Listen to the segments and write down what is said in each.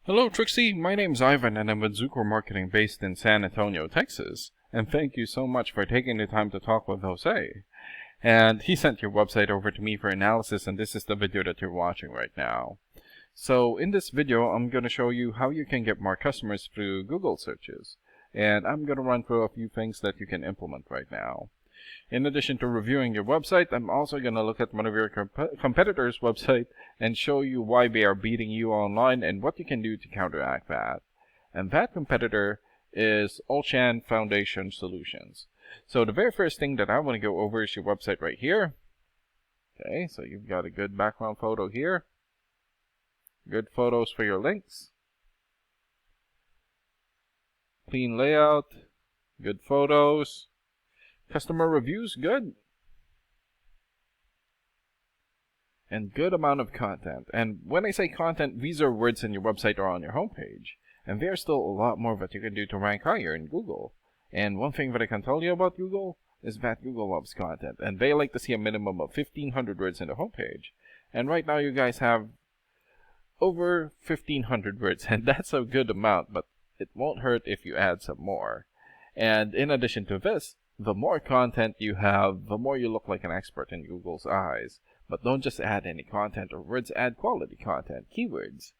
Hello, Trixie. My name's Ivan, and I'm with Zucor Marketing based in San Antonio, Texas. And thank you so much for taking the time to talk with Jose. And he sent your website over to me for analysis, and this is the video that you're watching right now. So in this video, I'm going to show you how you can get more customers through Google searches. And I'm going to run through a few things that you can implement right now. In addition to reviewing your website, I'm also going to look at one of your competitors' website and show you why they are beating you online and what you can do to counteract that. And that competitor is Olshan Foundation Solutions. So the very first thing that I want to go over is your website right here. Okay, so you've got a good background photo here. Good photos for your links. Clean layout. Good photos. Customer reviews, good. And good amount of content. And when I say content, these are words in your website or on your homepage. And there's still a lot more that you can do to rank higher in Google. And one thing that I can tell you about Google is that Google loves content. And they like to see a minimum of 1,500 words in the homepage. And right now you guys have over 1,500 words. And that's a good amount, but it won't hurt if you add some more. And in addition to this, the more content you have, the more you look like an expert in Google's eyes. But don't just add any content or words, add quality content, keywords.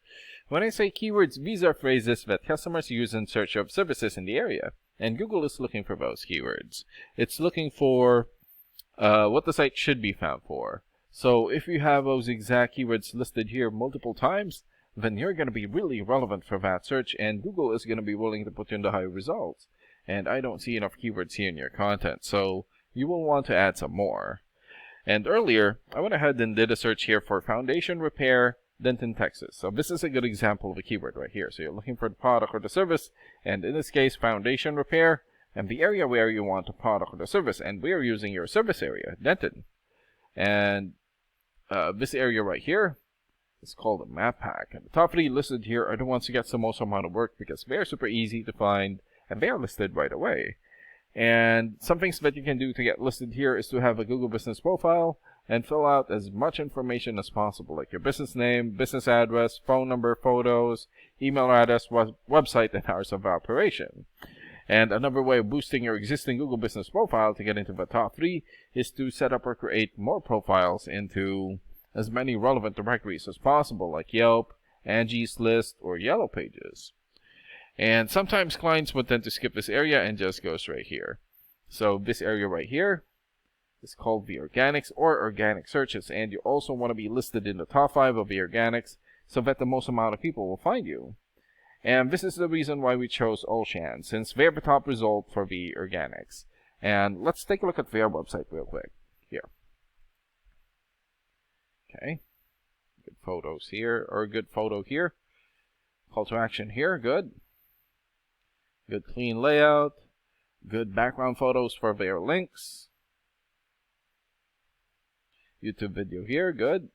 When I say keywords, these are phrases that customers use in search of services in the area. And Google is looking for those keywords. It's looking for what the site should be found for. So if you have those exact keywords listed here multiple times, then you're going to be really relevant for that search, and Google is going to be willing to put you in the high results. And I don't see enough keywords here in your content, so you will want to add some more. And earlier, I went ahead and did a search here for foundation repair, Denton, Texas. So this is a good example of a keyword right here. So you're looking for the product or the service, and in this case, foundation repair, and the area where you want the product or the service. And we are using your service area, Denton. And this area right here is called a map pack. And the top 3 listed here are the ones who get the most amount of work because they're super easy to find, and they are listed right away. And some things that you can do to get listed here is to have a Google business profile and fill out as much information as possible, like your business name, business address, phone number, photos, email address, website, and hours of operation. And another way of boosting your existing Google business profile to get into the top 3 is to set up or create more profiles into as many relevant directories as possible, like Yelp, Angie's List, or Yellow Pages. And sometimes clients would tend to skip this area and just go straight here. So this area right here is called the organics or organic searches. And you also want to be listed in the top 5 of the organics so that the most amount of people will find you. And this is the reason why we chose Olshan, since they're the top result for the organics. And let's take a look at their website real quick. Here. Okay. Good photos here, or good photo here. Call to action here, good. Good clean layout, good background photos for their links. YouTube video here, good.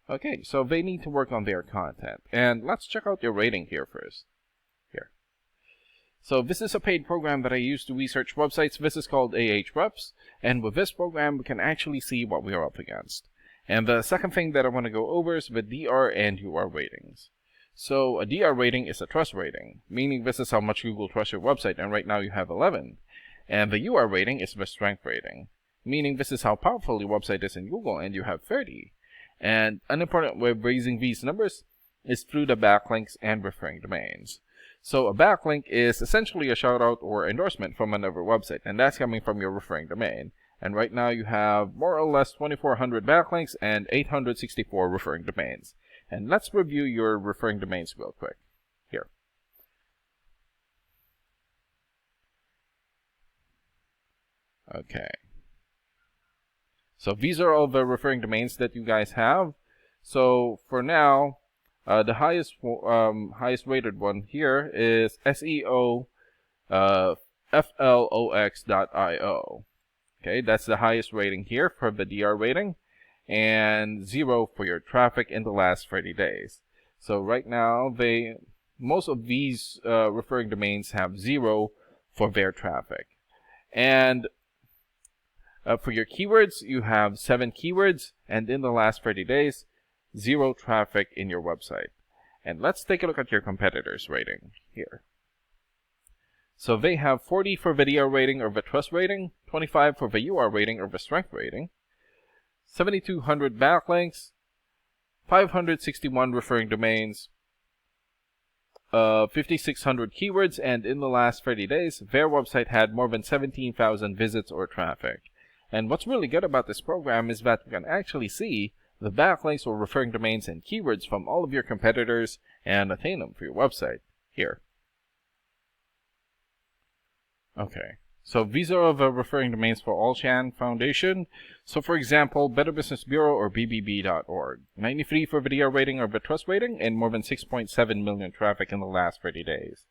Okay, so they need to work on their content. And let's check out your rating here first. Here. So this is a paid program that I use to research websites. This is called Ahrefs. And with this program, we can actually see what we are up against. And the second thing that I want to go over is the DR and UR ratings. So a DR rating is a trust rating, meaning this is how much Google trusts your website, and right now you have 11. And the UR rating is the strength rating, meaning this is how powerful your website is in Google, and you have 30. And an important way of raising these numbers is through the backlinks and referring domains. So a backlink is essentially a shout out or endorsement from another website, and that's coming from your referring domain. And right now you have more or less 2,400 backlinks and 864 referring domains. And let's review your referring domains real quick. Here. Okay. So these are all the referring domains that you guys have. So for now, the highest rated one here is SEO FLOX.io. Okay, that's the highest rating here for the DR rating, and 0 for your traffic in the last 30 days. So right now, most of these referring domains have 0 for their traffic. And For your keywords, you have 7 keywords, and in the last 30 days, 0 traffic in your website. And let's take a look at your competitors' rating here. So they have 40 for video rating or the trust rating, 25 for the UR rating or the strength rating, 7,200 backlinks, 561 referring domains, 5,600 keywords, and in the last 30 days, their website had more than 17,000 visits or traffic. And what's really good about this program is that you can actually see the backlinks or referring domains and keywords from all of your competitors and attain them for your website here. Okay, so these are the referring domains for All-Chan Foundation. So for example, Better Business Bureau or BBB.org. 93 for video rating or the trust rating, and more than 6.7 million traffic in the last 30 days.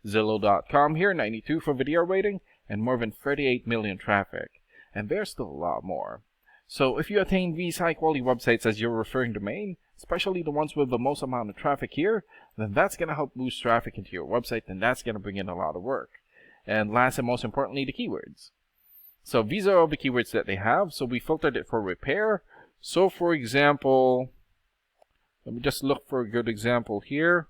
Zillow.com here, 92 for video rating, and more than 38 million traffic. And there's still a lot more. So if you attain these high-quality websites as your referring domain, especially the ones with the most amount of traffic here, then that's going to help boost traffic into your website, and that's going to bring in a lot of work. And last and most importantly, the keywords. So these are all the keywords that they have. So we filtered it for repair. So for example, let me just look for a good example here.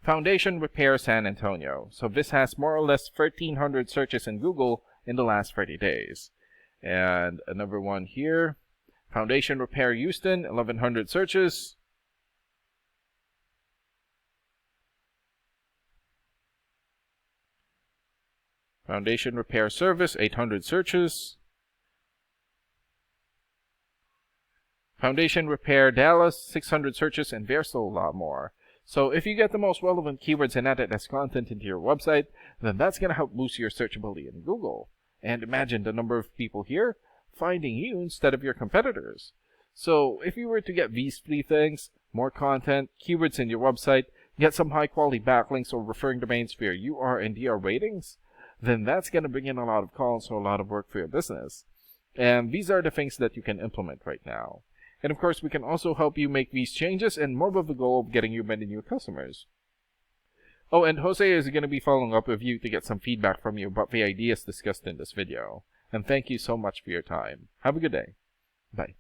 Foundation Repair San Antonio. So this has more or less 1,300 searches in Google in the last 30 days. And another one here. Foundation Repair Houston, 1,100 searches. Foundation Repair Service, 800 searches. Foundation Repair Dallas, 600 searches, and there's still a lot more. So if you get the most relevant keywords and add it as content into your website, then that's going to help boost your searchability in Google. And imagine the number of people here finding you instead of your competitors. So if you were to get these 3 things, more content, keywords in your website, get some high quality backlinks or referring domains for your UR and DR ratings, then that's going to bring in a lot of calls or a lot of work for your business. And these are the things that you can implement right now. And of course, we can also help you make these changes and more with the goal of getting you many new customers. Oh, and Jose is going to be following up with you to get some feedback from you about the ideas discussed in this video. And thank you so much for your time. Have a good day. Bye.